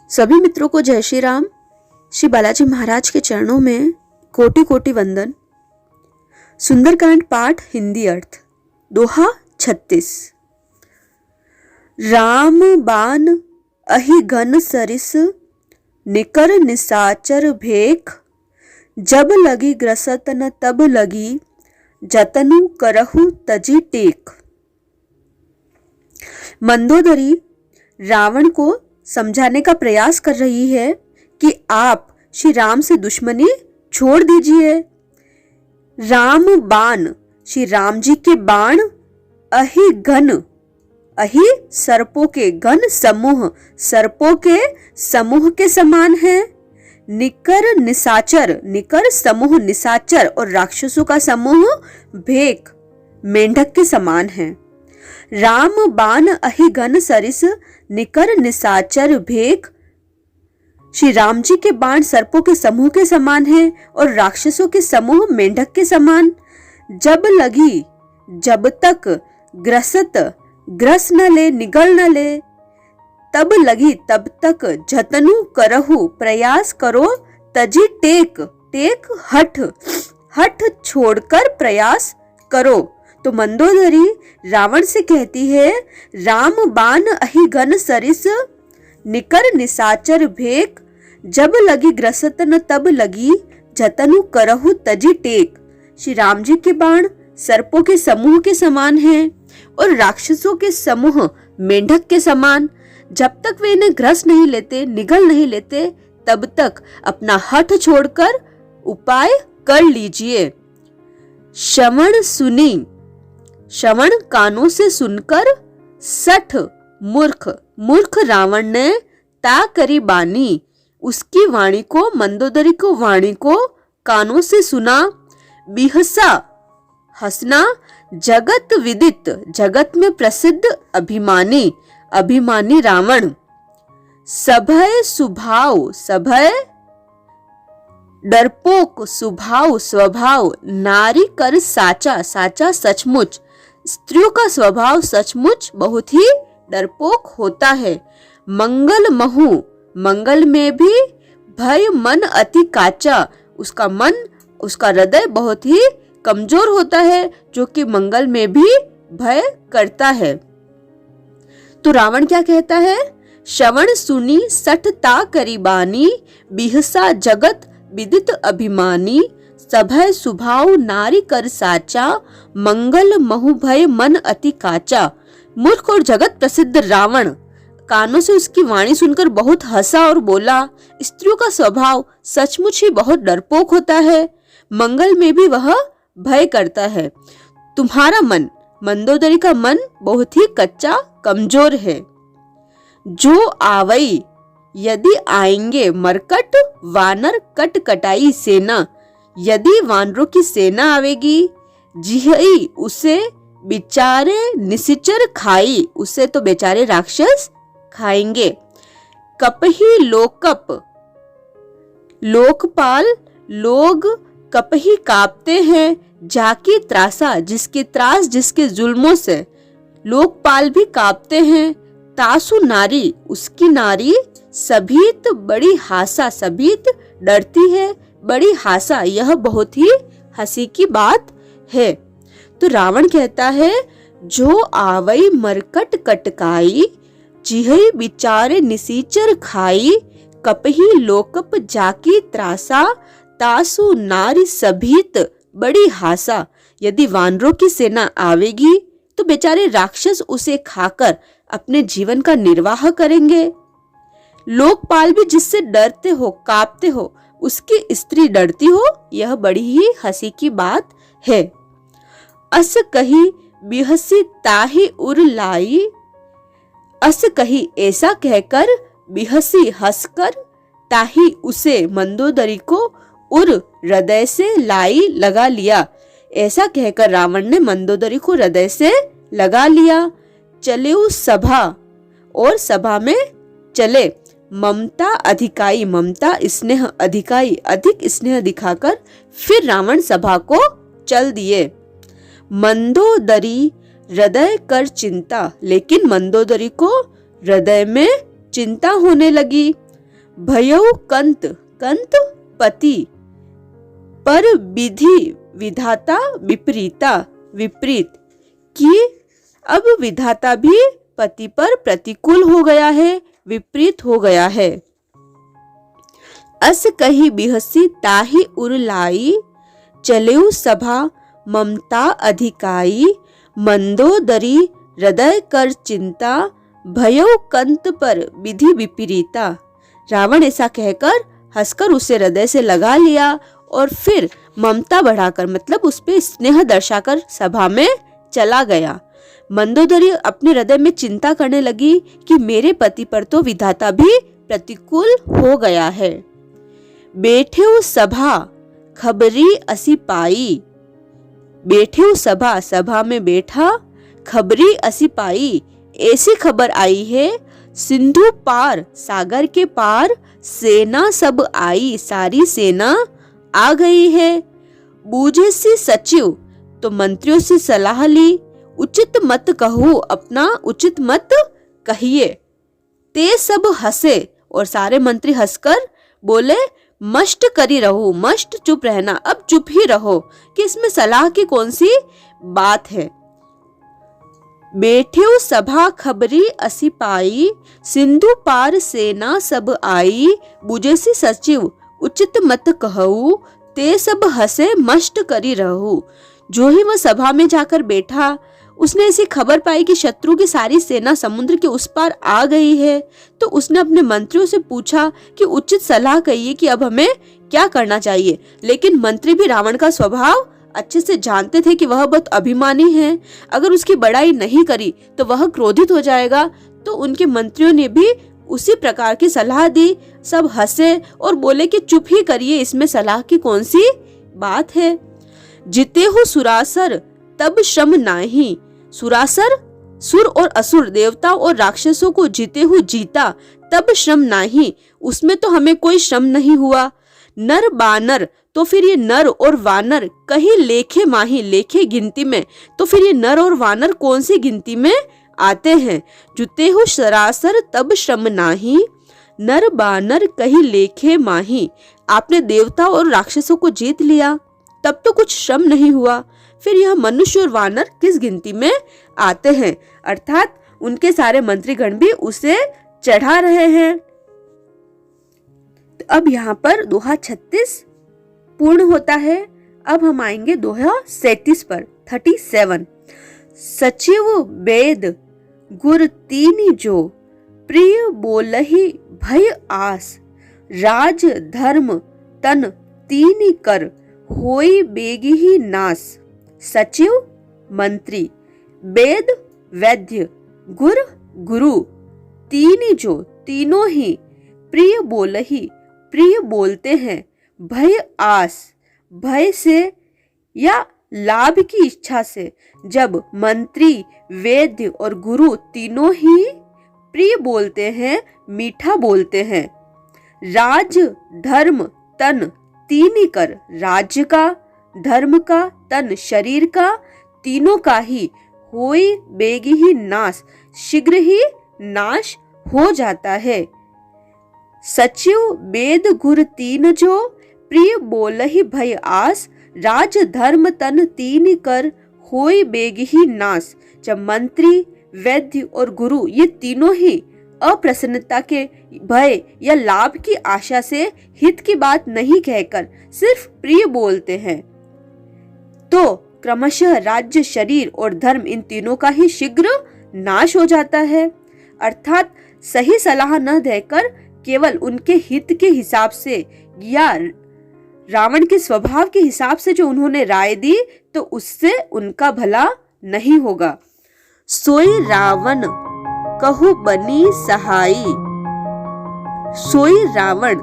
सभी मित्रों को जय श्री राम। श्री बालाजी महाराज के चरणों में कोटि कोटि वंदन। सुंदरकांड पाठ हिंदी अर्थ। दोहा 36। राम बान अहि घन सरिस, निकर निसाचर भेख। जब लगी ग्रसत न तब लगी, जतनु करहु तजी टेक। मंदोदरी रावण को समझाने का प्रयास कर रही है कि आप श्री राम से दुश्मनी छोड़ दीजिए। राम बाण, श्री राम जी के बाण, अहि घन, अहि सर्पों के, घन समूह, सर्पों के समूह के समान है। निकर निसाचर, निकर समूह, निसाचर और राक्षसों का समूह भेक, मेंढक के समान है। राम बाण अहि घन सरिस, निकर निसाचर भेक। श्री राम जी के बाण सर्पों के समूह के समान है और राक्षसों के समूह मेंढक के समान। जब लगी, जब तक, ग्रसत, ग्रस न ले, निगल न ले, तब लगी, तब तक, जतनु करहु, प्रयास करो, तजी टेक, टेक हठ, हठ छोड़कर प्रयास करो। तो मंदोदरी रावण से कहती है, राम बाण अहि घन सरिस, निकर निसाचर भेक। जब लगी ग्रसत न तब लगी, जतनु करहु तजी टेक। श्री राम जी के बाण सर्पों के समूह के समान हैं और राक्षसों के समूह मेंढक के समान। जब तक वे इन्हें ग्रस नहीं लेते, निगल नहीं लेते, तब तक अपना हठ छोड़कर उपाय कर लीजिए। श्रवण सुनी, श्रवण कानों से सुनकर, सठ मूर्ख, मूर्ख रावण ने ता करी बानी, उसकी वाणी को, मंदोदरी को वाणी को कानों से सुना। बिहसा, हंसना, जगत विदित, जगत में प्रसिद्ध, अभिमानी, अभिमानी रावण। सभय सुभाव, सभय डरपोक, सुभाव स्वभाव, नारी कर साचा, साचा सचमुच, स्त्रियों का स्वभाव सचमुच बहुत ही डरपोक होता है। मंगल महु, मंगल में भी भय मन अति काचा, उसका मन, उसका हृदय बहुत ही कमजोर होता है, जो कि मंगल में भी भय करता है। तो रावण क्या कहता है? श्रवण सुनी सठ ता करी बानी, बिहसा जगत विदित अभिमानी। सभय सुभाव नारी कर साचा, मंगल महु भय मन अति काचा। मूर्ख और जगत प्रसिद्ध रावण कानों से उसकी वाणी सुनकर बहुत हंसा और बोला, स्त्रियों का स्वभाव सचमुच ही बहुत डरपोक होता है, मंगल में भी वह भय करता है। तुम्हारा मन, मंदोदरी का मन बहुत ही कच्चा, कमजोर है। जो आवई, यदि आएंगे, मरकट वानर कट कटाई सेना, यदि वानरों की सेना आवेगी, जिहई उसे बेचारे निशिचर खाई, उसे तो बेचारे राक्षस खाएंगे। कपही लोकप, लोकपाल, लोग कपही कांपते हैं, जाकी त्रासा, जिसके त्रास, जिसके जुल्मों से लोकपाल भी कांपते हैं। तासु नारी, उसकी नारी, सभीत बड़ी हासा, सभीत डरती है, बड़ी हासा, यह बहुत ही हंसी की बात है। तो रावण कहता है, जो आवई मरकट कटकाई, जिहई बिचारे निसीचर खाई, कपही लोकप जाकी त्रासा, तासु नारी सभीत बड़ी हासा। यदि वानरों की सेना आवेगी तो बेचारे राक्षस उसे खाकर अपने जीवन का निर्वाह करेंगे। लोकपाल भी जिससे डरते हो, कांपते हो, उसकी स्त्री डरती हो, यह बड़ी ही हंसी की बात है। अस कही बिहसी ताही उर लाई, अस कही ऐसा कहकर, बिहसी हंसकर, ताही उसे, मंदोदरी को, उर हृदय से, लाई लगा लिया। ऐसा कहकर रावण ने मंदोदरी को हृदय से लगा लिया। चले उस सभा, और सभा में चले। ममता अधिकाई, ममता स्नेह अधिकाई, अधिक स्नेह दिखाकर फिर रावण सभा को चल दिए। मंदोदरी हृदय कर चिंता, लेकिन मंदोदरी को हृदय में चिंता होने लगी। भयउ कंत, कंत पति, पर विधि विधाता विपरीता, विपरीत, कि अब विधाता भी पति पर प्रतिकूल हो गया है, विपरीत हो गया है। अस कही बिहसी ताहि उरलाई, चलेउ सभा ममता अधिकाई, मंदोदरी हृदय कर चिंता, भयउ कंत पर विधि विपरीता। रावण ऐसा कहकर हंसकर उसे हृदय से लगा लिया और फिर ममता बढ़ाकर मतलब उस पे स्नेह दर्शाकर सभा में चला गया। मंदोदरी अपने हृदय में चिंता करने लगी कि मेरे पति पर तो विधाता भी प्रतिकूल हो गया है। बैठेउ सभा खबरी असी पाई, बैठेउ सभा, सभा में बैठा, खबरी असी पाई, ऐसी खबर आई है, सिंधु पार, सागर के पार, सेना सब आई, सारी सेना आ गई है। बूझे सी सचिव, तो मंत्रियों से सलाह ली, उचित मत कहो, अपना उचित मत कहिए। ते सब हंसे, और सारे मंत्री हंसकर बोले, मस्ट करी रहो, मस्ट चुप रहना, अब चुप ही रहो कि इसमें सलाह की कौन सी बात है। बैठेउ सभा खबरी असी पाई, सिंधु पार सेना सब आई, बुझेसी सचिव उचित मत कहू, ते सब हंसे मस्ट करी रहू। जो ही वह सभा में जाकर बैठा, उसने ऐसी खबर पाई कि शत्रु की सारी सेना समुद्र के उस पार आ गई है, तो उसने अपने मंत्रियों से पूछा कि उचित सलाह कहिए कि अब हमें क्या करना चाहिए। लेकिन मंत्री भी रावण का स्वभाव अच्छे से जानते थे कि वह बहुत अभिमानी है, अगर उसकी बड़ाई नहीं करी तो वह क्रोधित हो जाएगा। तो उनके मंत्रियों ने भी उसी प्रकार की सलाह दी। सब हंसे और बोले कि चुप ही करिए, इसमें सलाह की कौन सी बात है। जिते हो सुरासर तब श्रम नाही, सुरासर सुर और असुर देवता और राक्षसों को जीते हुए जीता, तब श्रम नाही, उसमें तो हमें कोई श्रम नहीं हुआ। नर बानर, तो फिर ये नर और वानर कहीं लेखे माही, लेखे गिनती में, तो फिर ये नर और वानर कौन सी गिनती में आते हैं। जुते हो सरासर तब श्रम नाही, नर बानर कहीं लेखे माही, आपने देवता और राक्षसों को जीत लिया तब तो कुछ श्रम नहीं हुआ, फिर यह मनुष्य और वानर किस गिनती में आते हैं। अर्थात उनके सारे मंत्रीगण भी उसे चढ़ा रहे हैं। तो अब यहाँ पर दोहा 36 पूर्ण होता है। अब हम आएंगे दोहा 37 पर, 37। सचिव वेद गुर तीन जो, प्रिय बोलहि भय आस, राज धर्म तन तीन कर, होई बेगिही नास। सचिव मंत्री, वेद वैद्य, गुर गुरु, तीन जो तीनों ही, प्रिय बोलहि प्रिय बोलते हैं, भय आस भय से या लाभ की इच्छा से। जब मंत्री, वेद्य और गुरु तीनों ही प्रिय बोलते हैं, मीठा बोलते हैं। राज धर्म तन तीन कर, राज्य का, धर्म का, तन शरीर का, तीनों का ही, होई बेगी ही नाश, शीघ्र ही नाश हो जाता है। सचिव वेद गुर तीन जो, प्रिय बोलहि भय आस, राज धर्म तन तीन कर, होई बेग ही नाश। जब मंत्री, वैद्य और गुरु ये तीनों ही अप्रसन्नता के भय या लाभ की आशा से हित की बात नहीं कहकर सिर्फ प्रिय बोलते हैं, तो क्रमशः राज्य, शरीर और धर्म इन तीनों का ही शीघ्र नाश हो जाता है। अर्थात सही सलाह न देकर केवल उनके हित के हिसाब से या रावण के स्वभाव के हिसाब से जो उन्होंने राय दी, तो उससे उनका भला नहीं होगा। सोई रावण कहु बनी सहाई, सोई रावण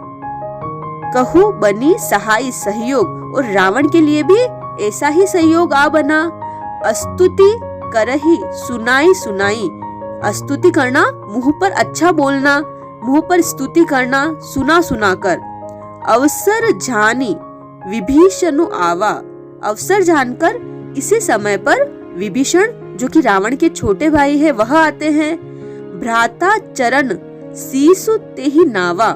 कहु बनी सहाई, सहयोग, और रावण के लिए भी ऐसा ही सहयोग आ बना। स्तुति करहि सुनाई सुनाई, स्तुति करना मुंह पर अच्छा बोलना, मुंह पर स्तुति करना सुना सुना कर। अवसर जानी विभीषण आवा, अवसर जानकर इसी समय पर विभीषण जो कि रावण के छोटे भाई है वह आते हैं। भ्राता चरण सीसु तेहि नावा,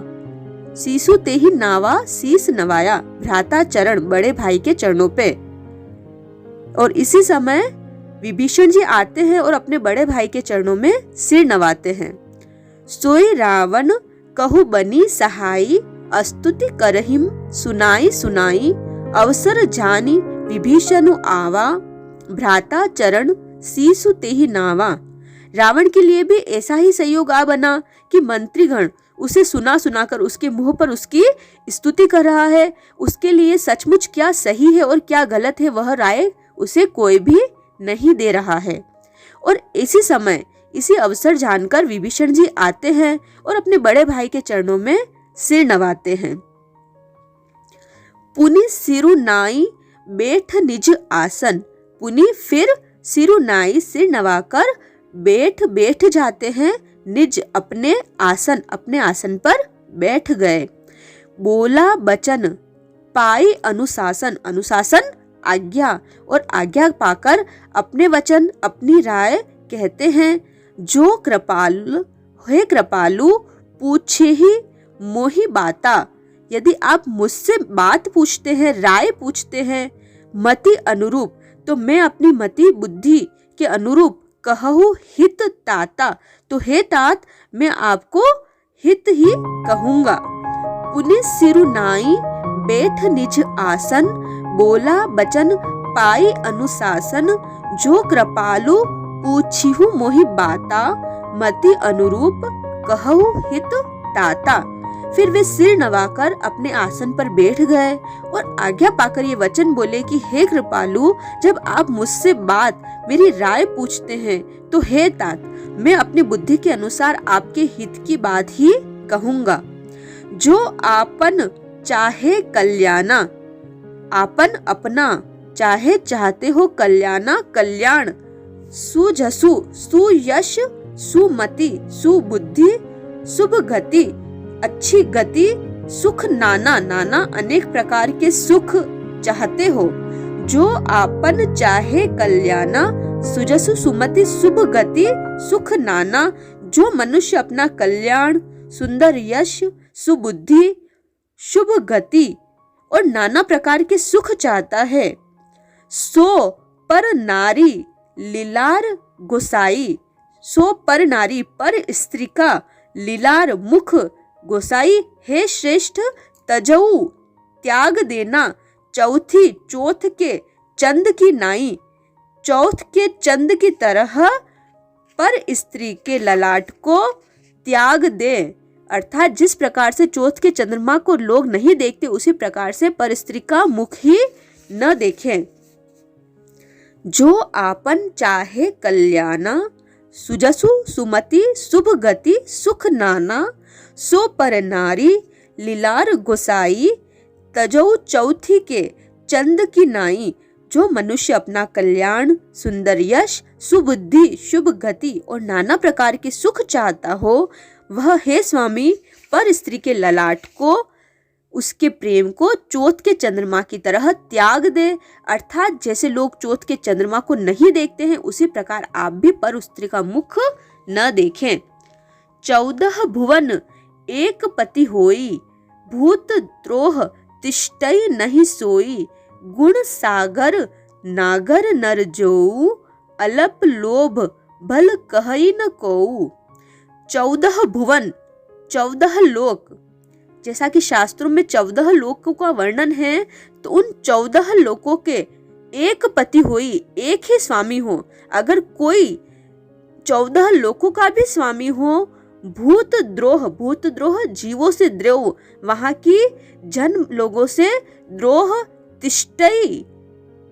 सीसु ते ही नावा शीस नवाया, भ्राता चरण, बड़े भाई के चरणों पे। और इसी समय विभीषण जी आते हैं और अपने बड़े भाई के चरणों में सिर नवाते हैं। सोई रावण कहु बनी सहाई, अस्तुति करहिम सुनाई सुनाई, अवसर जानी विभीषण आवा, भ्राता चरण सीसु तेहि नावा। रावण के लिए भी ऐसा ही संयोग आ बना कि मंत्रीगण उसे सुना सुनाकर उसके मुंह पर उसकी स्तुति कर रहा है। उसके लिए सचमुच क्या सही है और क्या गलत है वह राय उसे कोई भी नहीं दे रहा है। और इसी समय इसी अवसर जानकर विभीषण जी आते हैं और अपने बड़े भाई के चरणों में सिर नवाते हैं। पुनि सिरु नाई बैठ निज आसन, पुनि फिर सिरु नाई सिर नवाकर बैठ जाते हैं निज अपने आसन पर बैठ गए। बोला बचन पाई अनुशासन, अनुशासन आज्ञा, और आज्ञा पाकर अपने वचन अपनी राय कहते हैं। जो कृपालु हे कृपालु पूछे ही मोहि बाता, यदि आप मुझसे बात पूछते हैं, राय पूछते हैं मति अनुरूप, तो मैं अपनी मति बुद्धि के अनुरूप कहूँ हित ताता, तो हे तात मैं आपको हित ही कहूंगा। पुनि सिरु नाई बैठ निज आसन, बोला बचन पाई अनुशासन, जो कृपालु पूछिहु मोहि बाता, मति अनुरूप कहु हित ताता। फिर वे सिर नवाकर अपने आसन पर बैठ गए और आज्ञा पाकर ये वचन बोले कि हे कृपालु, जब आप मुझसे बात मेरी राय पूछते हैं तो हे तात मैं अपनी बुद्धि के अनुसार आपके हित की बात ही कहूंगा। जो आपन चाहे कल्याणा, आपन अपना चाहे चाहते हो कल्याणा कल्याण, सुजसु सुयश सुमति सुबुद्धि शुभ गति अच्छी गति, सुख नाना नाना अनेक प्रकार के सुख चाहते हो। जो आपन चाहे कल्याणा, सुजसु सुमति शुभ गति सुख नाना, जो मनुष्य अपना कल्याण सुंदर यश सुबुद्धि शुभ गति और नाना प्रकार के सुख चाहता है। सो पर नारी लीलार गोसाई, सो पर नारी पर स्त्री का लीलार मुख गोसाई, हे श्रेष्ठ तजऊ त्याग देना, चौथी चौथ के चंद की नाई, चौथ के चंद की तरह पर स्त्री के ललाट को त्याग दे। अर्थात जिस प्रकार से चौथ के चंद्रमा को लोग नहीं देखते उसी प्रकार से पर स्त्री का मुख ही न देखें। जो आपन चाहे कल्याणा, सुजसु सुमति शुभ गति सुख नाना, सो पर नारी लीलार गोसाई, तजौ चौथी के चंद की नाई, जो मनुष्य अपना कल्याण सुंदर यश सुबुद्धि शुभ गति और नाना प्रकार के सुख चाहता हो, वह हे स्वामी पर स्त्री के ललाट को उसके प्रेम को चौथ के चंद्रमा की तरह त्याग दे। अर्थात जैसे लोग चौथ के चंद्रमा को नहीं देखते हैं उसी प्रकार आप भी पर स्त्री का मुख न देखें। 14 भुवन एक पति होई, भूत द्रोह तिष्ठई नहीं सोई, गुण सागर नागर नर जोऊ, अलप लोभ भल कहई न कोऊ। 14 भुवन 14 लोक, जैसा कि शास्त्रों में 14 लोकों का वर्णन है, तो उन 14 लोकों के एक पति होई, एक ही स्वामी हो। अगर कोई 14 लोकों का भी स्वामी हो, भूत द्रोह जीवों से द्रोह, वहां की जन लोगों से द्रोह तिष्ठई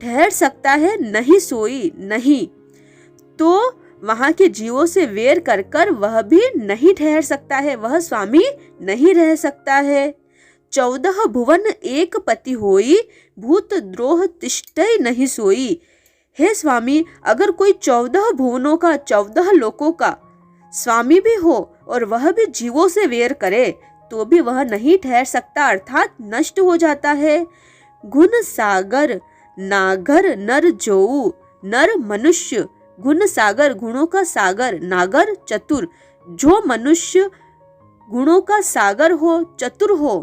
ठहर सकता है, नहीं सोई नहीं, तो वहां के जीवों से वेर कर कर वह भी नहीं ठहर सकता है, वह स्वामी नहीं रह सकता है। 14 भुवन एक पति होई, भूत द्रोह तिष्ठई नहीं सोई। हे स्वामी, अगर कोई 14 भुवनों का 14 लोकों का स्वामी भी हो और वह भी जीवों से वेर करे तो भी वह नहीं ठहर सकता, अर्थात नष्ट हो जाता है। गुण सागर नागर नर जोऊ, नर मनुष्य, गुण सागर गुणों का सागर, नागर चतुर, जो मनुष्य गुणों का सागर हो, चतुर हो,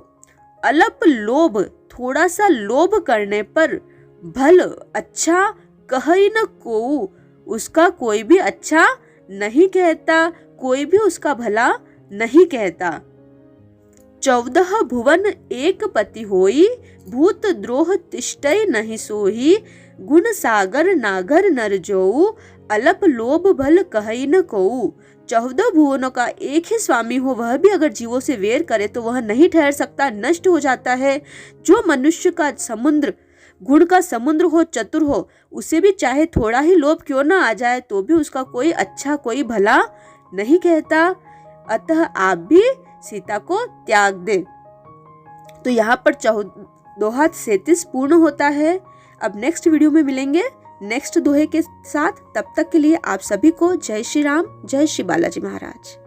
अल्प लोभ, थोड़ा सा लोभ करने पर, भल अच्छा कहि न कोऊ, उसका कोई भी अच्छा नहीं कहता, कोई भी उसका भला नहीं कहता। 14 भुवन एक पति होई, भूत द्रोह तिष्ठै नहीं सोही, गुण सागर नागर नर जोऊ, अल्प लोभ भल कहै न कोऊ। 14 भुवनों का एक ही स्वामी हो, वह भी अगर जीवों से वेर करे तो वह नहीं ठहर सकता, नष्ट हो जाता है। जो मनुष्य का समुद्र, गुण का समुद्र हो, चतुर हो, उसे भी चाहे थोड़ा ही लोभ क्यों ना आ जाए तो भी उसका कोई अच्छा कोई भला नहीं कहता। अतः आप भी सीता को त्याग दे। तो यहाँ पर दोहा 37 पूर्ण होता है। अब नेक्स्ट वीडियो में मिलेंगे नेक्स्ट दोहे के साथ। तब तक के लिए आप सभी को जय श्री राम, जय श्री बालाजी महाराज।